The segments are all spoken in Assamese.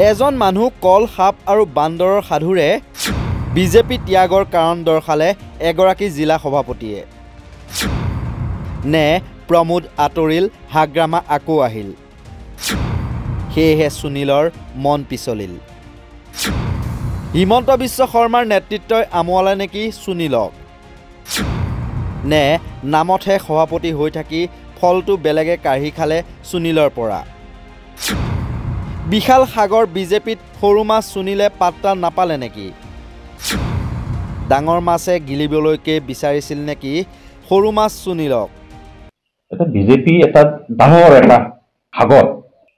এজন মানুহ কল সাপ আৰু বান্দৰৰ সাধুৰে বিজেপি ত্যাগৰ কাৰণ দৰ্শালে এগৰাকী জিলা সভাপতিয়ে নে প্ৰমোদ আঁতৰিল হাগ্ৰামা আকৌ আহিল সেয়েহে সুনীলৰ মন পিছলিল হিমন্ত বিশ্ব শৰ্মাৰ নেতৃত্বই আমোৱালে নেকি সুনীলক নে নামতহে সভাপতি হৈ থাকি ফলটো বেলেগে কাঢ়ি খালে সুনীলৰ পৰা বিশাল সাগৰ বিজেপিত সৰু মাছ সুনীলে পাত্তা নাপালে নেকি ডাঙৰ মাছে গিলিবলৈকে বিচাৰিছিল নেকি সৰু মাছ সুনীলক এটা বিজেপি এটা ডাঙৰ এটা সাগৰ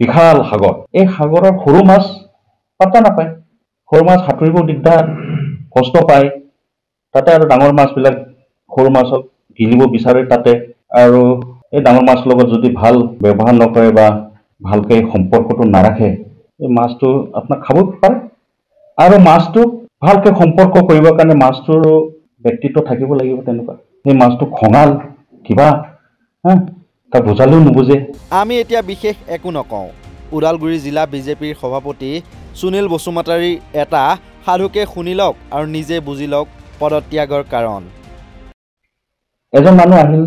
বিশাল সাগৰ এই সাগৰৰ সৰু মাছ পাত্তা নাপায় সৰু মাছ সাঁতুৰিব দিগদাৰ কষ্ট পায় তাতে আৰু ডাঙৰ মাছবিলাক সৰু মাছক গিলিব বিচাৰে তাতে আৰু এই ডাঙৰ মাছৰ লগত যদি ভাল ব্যৱহাৰ নকৰে বা ভালকে সম্পৰ্কটো নাৰাখে এই মাছটো আপোনাক খাব পাৰে আৰু মাছটো ভালকে সম্পৰ্ক কৰিবৰ কাৰণে মাছটোৰ ব্যক্তিত্ব থাকিব লাগিব তেনেকুৱা সেই মাছটো খঙাল কিবা তাক বুজালেও নুবুজে আমি এতিয়া বিশেষ একো নকওঁ ওদালগুৰি জিলা বিজেপিৰ সভাপতি সুনীল বসুমতাৰীৰ এটা সাধুকে শুনি লওক আৰু নিজে বুজি লওক পদত্যাগৰ কাৰণ এজন মানুহ আহিল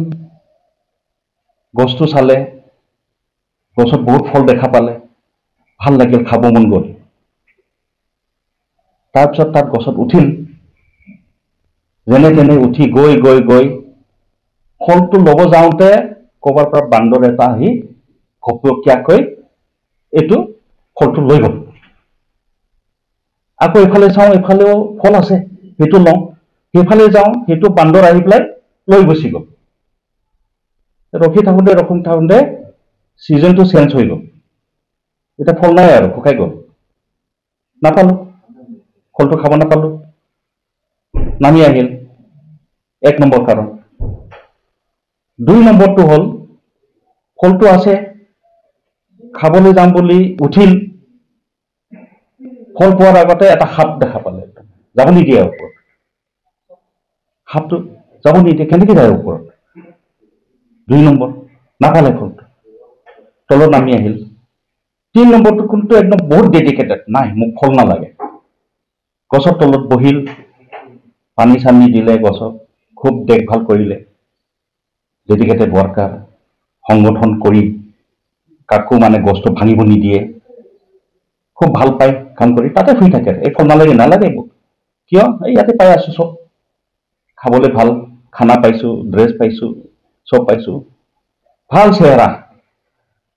গছটো চালে গছত বহুত ফল দেখা পালে ভাল লাগিল খাব মন গ'ল তাৰপিছত তাত গছত উঠিল যেনে তেনে উঠি গৈ গৈ গৈ ফলটো ল'ব যাওঁতে ক'ৰবাৰ পৰা বান্দৰ এটা আহি ঘপকীয়াকৈ এইটো ফলটো লৈ গ'ল আকৌ এইফালে চাওঁ এইফালেও ফল আছে সেইটো লওঁ সেইফালে যাওঁ সেইটো বান্দৰ আহি পেলাই লৈ গুচি গ'ল ৰখি থাকোঁতে ছিজনটো চেঞ্জ হৈ গ'ল এতিয়া ফল নাই আৰু শুকাই গ'ল নাপালোঁ ফলটো খাব নাপালোঁ নামি আহিল 1 নম্বৰ কাৰণ 2 নম্বৰটো হ'ল ফলটো আছে খাবলৈ যাম বুলি উঠিল ফল পোৱাৰ আগতে এটা সাপ দেখা পালে যাব নিদিয়ে ওপৰত সাপটো যাব নিদিয়ে কেনেকৈ যায় ওপৰত 2 নম্বৰ নাপালে ফলটো তলত নামি আহিল 3 নম্বৰটো কিন্তু একদম বহুত ডেডিকেটেড নাই মোক ফল নালাগে গছৰ তলত বহিল পানী চানী দিলে গছক খুব দেখভাল কৰিলে ডেডিকেটেড ৱৰ্কাৰ সংগঠন কৰি কাকো মানে গছটো ভাঙিব নিদিয়ে খুব ভাল পায় কাম কৰি তাতে শুই থাকে এই ফল নালাগে মোক কিয় এই ইয়াতে পাই আছোঁ চব খাবলৈ ভাল খানা পাইছোঁ ড্ৰেছ পাইছোঁ চব পাইছোঁ ভাল চেহেৰা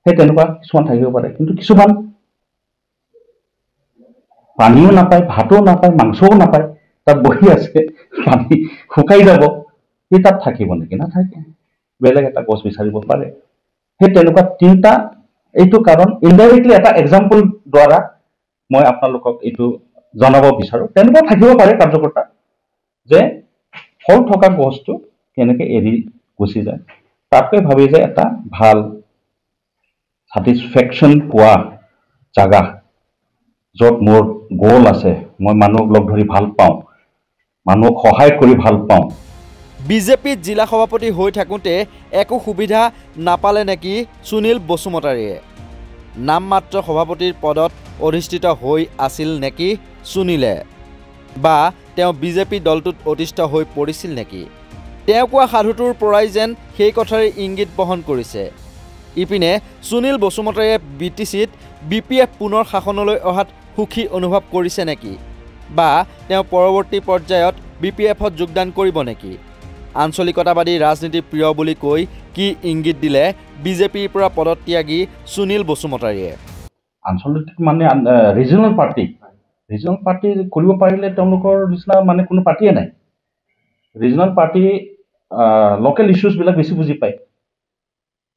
সেই তেনেকুৱা কিছুমান থাকিব পাৰে কিন্তু কিছুমান পানীও নাপায় ভাতো নাপায় মাংসও নাপায় তাত বহি আছে পানী শুকাই যাব সি তাত থাকিব নেকি নাথাকে বেলেগ এটা গছ বিচাৰিব পাৰে সেই তেনেকুৱা 3টা এইটো কাৰণ ইনডাইৰেক্টলি এটা এক্সাম্পল দ্বাৰা মই আপোনালোকক এইটো জনাব বিচাৰোঁ তেনেকুৱা থাকিব পাৰে কাৰ্যকৰ্তা যে ফল থকা গছটো কেনেকৈ এৰি গুচি যায় তাকে ভাবি যে এটা ভাল satisfaction পোৱা জাগা য'ত মোৰ গোল আছে মই মানুহক লগ ধৰি ভাল পাওঁ মানুহক সহায় কৰি ভাল পাওঁ বিজেপিত জিলা সভাপতি হৈ থাকোঁতে একো সুবিধা নাপালে নেকি সুনীল বসুমতাৰীয়ে নামমাত্ৰ সভাপতিৰ পদত অধিষ্ঠিত হৈ আছিল নেকি সুনীলে বা তেওঁ বিজেপি দলটোত অধিষ্ঠ হৈ পৰিছিল নেকি তেওঁ কোৱা সাধুটোৰ পৰাই যেন সেই কথাৰে ইংগিত বহন কৰিছে ইপিনে সুনীল বসুমতাৰীয়ে বিটিচিত বিপিএফ পুনৰ শাসনলৈ অহাত সুখী অনুভৱ কৰিছে নেকি বা তেওঁ পৰৱৰ্তী পৰ্যায়ত বিপিএফত যোগদান কৰিব নেকি আঞ্চলিকতাবাদী ৰাজনীতি প্ৰিয় বুলি কৈ কি ইংগিত দিলে বিজেপিৰ পৰা পদত্যাগী সুনীল বসুমতাৰীয়ে আঞ্চলিক মানে ৰিজনেল পাৰ্টি কৰিব পাৰিলে তেওঁলোকৰ নিচিনা মানে কোনো পাৰ্টিয়ে নাই ৰিজনেল পাৰ্টি লোকেল ইছ্যুজবিলাক বেছি বুজি পায়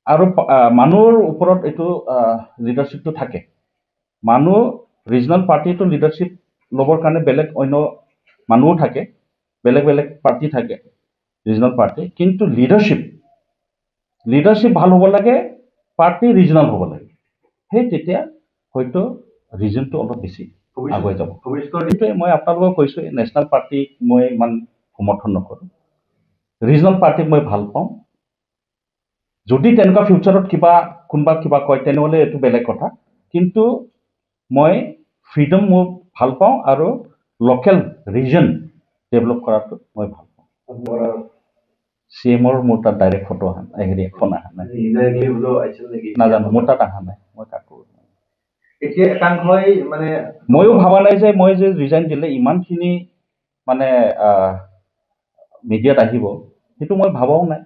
আৰু মানুহৰ ওপৰত এইটো লিডাৰশ্বিপটো থাকে মানুহ ৰিজনেল পাৰ্টিটো লিডাৰশ্বিপ ল'বৰ কাৰণে বেলেগ অন্য মানুহও থাকে বেলেগ বেলেগ পাৰ্টি থাকে ৰিজনেল পাৰ্টি কিন্তু লিডাৰশ্বিপ ভাল হ'ব লাগে পাৰ্টি ৰিজনেল হ'ব লাগে সেই তেতিয়া হয়তো ৰিজনটো অলপ বেছি আগুৱাই যাব সেইটোৱে মই আপোনালোকক কৈছোঁ নেশ্যনেল পাৰ্টিক মই ইমান সমৰ্থন নকৰোঁ ৰিজনেল পাৰ্টিক মই ভাল পাওঁ যদি তেনেকুৱা ফিউচাৰত কোনোবা কিবা কয় তেনেহ'লে এইটো বেলেগ কথা কিন্তু মই ফ্ৰীডম মই ভাল পাওঁ আৰু লোকেল ৰিজন ডেভেলপ কৰাটো মই ভাল পাওঁ CMৰ মোৰ তাত ডাইৰেক্ট ফটো অহা নাই হেৰি ফোন অহা নাই নাজানো মোৰ তাত অহা নাই মই কাকো এতিয়া একাংশই মানে ময়ো ভাবা নাই যে মই যে ৰিজাইন দিলে ইমানখিনি মানে মিডিয়াত আহিব সেইটো মই ভাবাও নাই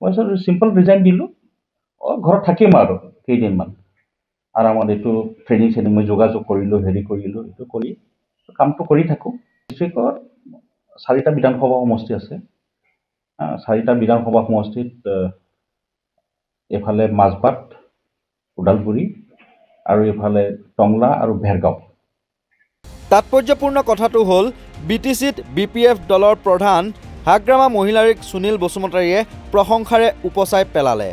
মই চিম্পল ৰিজাইন দিলোঁ ঘৰত থাকিম আৰু কেইদিনমান আৰামত এইটো ট্ৰেইনিং চেনিং মই যোগাযোগ কৰিলোঁ হেৰি কৰিলোঁ এইটো কৰি কামটো কৰি থাকোঁ ডিষ্ট্ৰিক্টত 4টা বিধানসভা সমষ্টি আছে 4টা বিধানসভা সমষ্টিত এফালে মাজবাট ওদালগুৰি আৰু এফালে টংলা আৰু ভেৰগাঁও তাৎপৰ্যপূৰ্ণ কথাটো হ'ল BTCত BPF দলৰ প্ৰধান হাগ্ৰামা মহিলাৰীক সুনীল বসুমতাৰীয়ে প্ৰশংসাৰে উপচাই পেলালে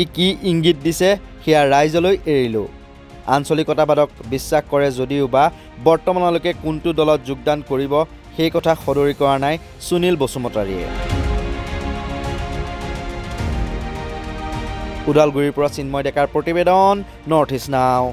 ই কি ইংগিত দিছে সেয়া ৰাইজলৈ এৰিলোঁ আঞ্চলিকতাবাদক বিশ্বাস কৰে যদিও বা বৰ্তমানলৈকে কোনটো দলত যোগদান কৰিব সেই কথা সদৰি কৰা নাই সুনীল বসুমতাৰীয়ে ওদালগুৰিৰ পৰা চিন্ময় ডেকাৰ প্ৰতিবেদন নৰ্থ ইষ্ট নাও